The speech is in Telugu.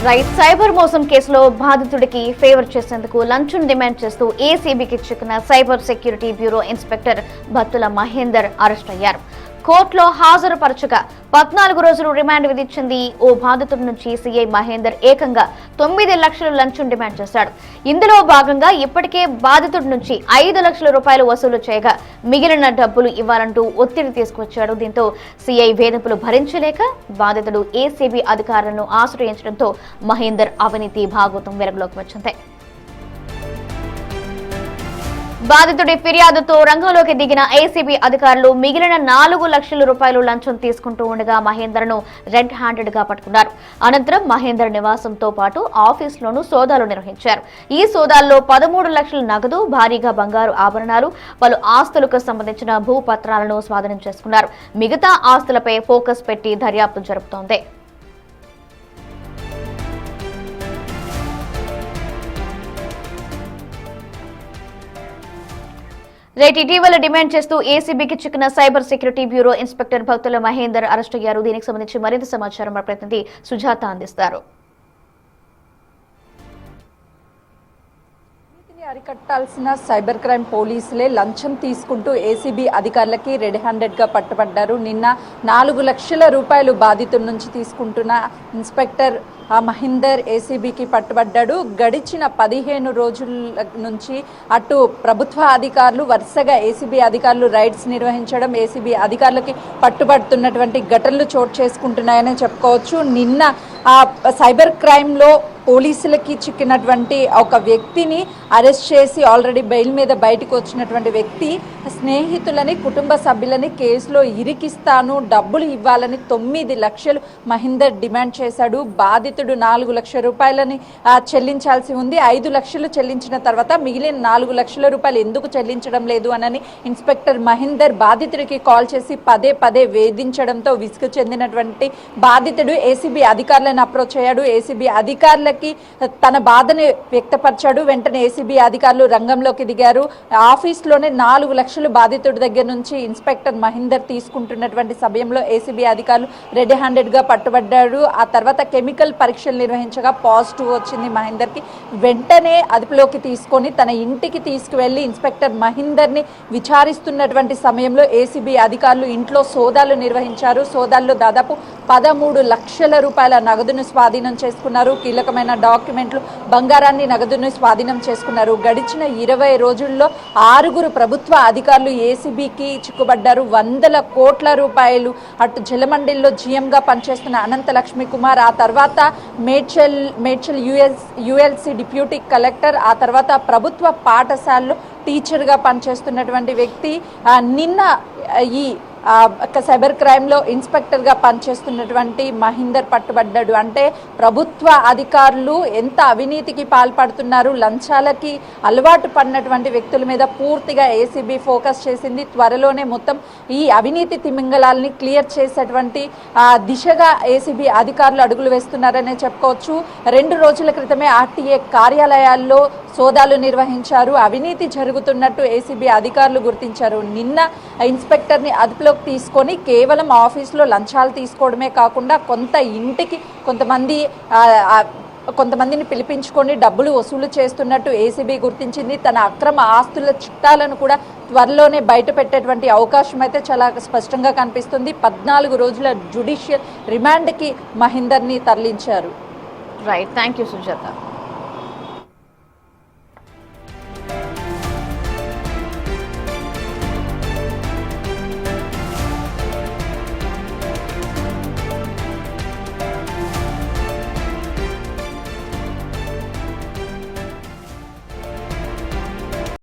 రైట్ సైబర్ మోసం కేసులో బాధితుడికి ఫేవర్ చేసేందుకు లంచం డిమాండ్ చేస్తూ ఏసీబీకి చిక్కిన cyber security bureau inspector Battula Mahender arrest అయ్యారు. కోర్టులో హాజరుపరచగా 14 రోజులు రిమాండ్ విధించింది. ఓ బాధితుడి నుంచి సీఐ మహేందర్ ఏకంగా 9 లక్షలు లంచం డిమాండ్ చేశాడు. ఇందులో భాగంగా ఇప్పటికే బాధితుడి నుంచి 5 లక్షల రూపాయలు వసూలు చేయగా మిగిలిన డబ్బులు ఇవ్వాలంటూ ఒత్తిడి తీసుకొచ్చాడు. దీంతో సీఐ వేధింపులు భరించలేక బాధితుడు ఏసీబీ అధికారులను ఆశ్రయించడంతో మహేందర్ అవినీతి భాగోతం వెలుగులోకి వచ్చింది. బాధితుడి ఫిర్యాదుతో రంగంలోకి దిగిన ఏసీబీ అధికారులు మిగిలిన 4 లక్షల రూపాయలు లంచం తీసుకుంటూ ఉండగా మహేందర్ను రెడ్ హ్యాండెడ్ గా పట్టుకున్నారు. అనంతరం మహేందర్ నివాసంతో పాటు ఆఫీసులోనూ సోదాలు నిర్వహించారు. ఈ సోదాల్లో 13 లక్షల నగదు, భారీగా బంగారు ఆభరణాలు, పలు ఆస్తులకు సంబంధించిన భూపత్రాలను స్వాధీనం చేసుకున్నారు. మిగతా ఆస్తులపై ఫోకస్ పెట్టి దర్యాప్తు జరుపుతోంది. ఇటీవల డిమాండ్ చేస్తూ ఏసీబీకి చిక్కిన cyber security bureau inspector Battula Mahender arrest అయ్యారు. దీనికి సంబంధించి మరింత సమాచారం మా ప్రతినిధి సుజాత అందిస్తారు. అరికట్టాల్సిన సైబర్ క్రైమ్ పోలీసులే లంచం తీసుకుంటూ ఏసీబీ అధికారులకి రెడ్ హ్యాండెడ్ గా పట్టుబడ్డారు. నిన్న 4 లక్షల రూపాయలు బాధితుల నుంచి తీసుకుంటున్న ఇన్స్పెక్టర్ మహేందర్ ఏసీబీకి పట్టుబడ్డాడు. గడిచిన 15 రోజుల నుంచి అటు ప్రభుత్వ అధికారులు వరుసగా ఏసీబీ అధికారులు రైడ్స్ నిర్వహించడం, ఏసీబీ అధికారులకి పట్టుబడుతున్నటువంటి ఘటనలు చోటు చేసుకుంటున్నాయని చెప్పుకోవచ్చు. నిన్న సైబర్ క్రైమ్లో పోలీసులకి చిక్కినటువంటి ఒక వ్యక్తిని అరెస్ట్ చేసి ఆల్రెడీ బెయిల్ మీద బయటకు వచ్చినటువంటి వ్యక్తి స్నేహితులని, కుటుంబ సభ్యులని కేసులో ఇరికిస్తాను, డబ్బులు ఇవ్వాలని 9 లక్షలు మహేందర్ డిమాండ్ చేశాడు. బాధితుడు 4 లక్షల రూపాయలని చెల్లించాల్సి ఉంది. 5 లక్షలు చెల్లించిన తర్వాత మిగిలిన 4 లక్షల రూపాయలు ఎందుకు చెల్లించడం లేదు అని ఇన్స్పెక్టర్ మహేందర్ బాధితుడికి కాల్ చేసి పదే వేధించడంతో విసుగు చెందినటువంటి బాధితుడు ఏసీబీ అధికారులను అప్రోచ్ అయ్యాడు. ఏసీబీ అధికారులకి తన బాధని వ్యక్తపరిచాడు. వెంటనే ఏసీబీ అధికారులు రంగంలోకి దిగారు. ఆఫీస్లోనే 4 లక్షలు బాధితుడి దగ్గర నుంచి ఇన్స్పెక్టర్ మహేందర్ తీసుకుంటున్నటువంటి సమయంలో ఏసీబీ అధికారులు రెడ్ హ్యాండెడ్ గా పట్టుబడ్డాడు. ఆ తర్వాత కెమికల్ పరీక్షలు నిర్వహించగా పాజిటివ్ వచ్చింది మహేందర్కి. వెంటనే అదుపులోకి తీసుకొని తన ఇంటికి తీసుకువెళ్లి ఇన్స్పెక్టర్ మహేందర్ని విచారిస్తున్నటువంటి సమయంలో ఏసీబీ అధికారులు ఇంట్లో సోదాలు నిర్వహించారు. సోదాల్లో దాదాపు 13 లక్షల రూపాయల నగదును స్వాధీనం చేసుకున్నారు. కీలకమైన డాక్యుమెంట్లు, బంగారాన్ని, నగదును స్వాధీనం చేసుకున్నారు. గడిచిన 20 రోజుల్లో 6 ప్రభుత్వ అధికారులు ఏసీబీకి చిక్కుబడ్డారు. 100 కోట్ల రూపాయలు అటు జలమండిల్లో జీఎంగా పనిచేస్తున్న అనంత లక్ష్మీ కుమార్, ఆ తర్వాత మేడ్చల్ యుఎల్సి డిప్యూటీ కలెక్టర్, ఆ తర్వాత ప్రభుత్వ పాఠశాలలో టీచర్గా పనిచేస్తున్నటువంటి వ్యక్తి నిన్న ఈ సైబర్ క్రైమ్లో ఇన్స్పెక్టర్గా పనిచేస్తున్నటువంటి మహేందర్ పట్టుబడ్డాడు. అంటే ప్రభుత్వ అధికారులు ఎంత అవినీతికి పాల్పడుతున్నారు, లంచాలకి అలవాటు పడినటువంటి వ్యక్తుల మీద పూర్తిగా ఏసీబీ ఫోకస్ చేసింది. త్వరలోనే మొత్తం ఈ అవినీతి తిమింగళాలని క్లియర్ చేసేటువంటి దిశగా ఏసీబీ అధికారులు అడుగులు వేస్తున్నారనే చెప్పుకోవచ్చు. 2 రోజుల క్రితమే ఆర్టీఏ కార్యాలయాల్లో సోదాలు నిర్వహించారు. అవినీతి జరుగుతున్నట్టు ఏసీబీ అధికారులు గుర్తించారు. నిన్న ఇన్స్పెక్టర్ని అదుపులోకి తీసుకొని కేవలం ఆఫీసులో లంచాలు తీసుకోవడమే కాకుండా ఇంటికి కొంతమందిని పిలిపించుకొని డబ్బులు వసూలు చేస్తున్నట్టు ఏసీబీ గుర్తించింది. తన అక్రమ ఆస్తుల చిట్టాలను కూడా త్వరలోనే బయట పెట్టేటువంటి అవకాశం అయితే చాలా స్పష్టంగా కనిపిస్తుంది. 14 రోజుల జ్యుడిషియల్ రిమాండ్కి మహేందర్ని తరలించారు. Right, thank you Sujatha.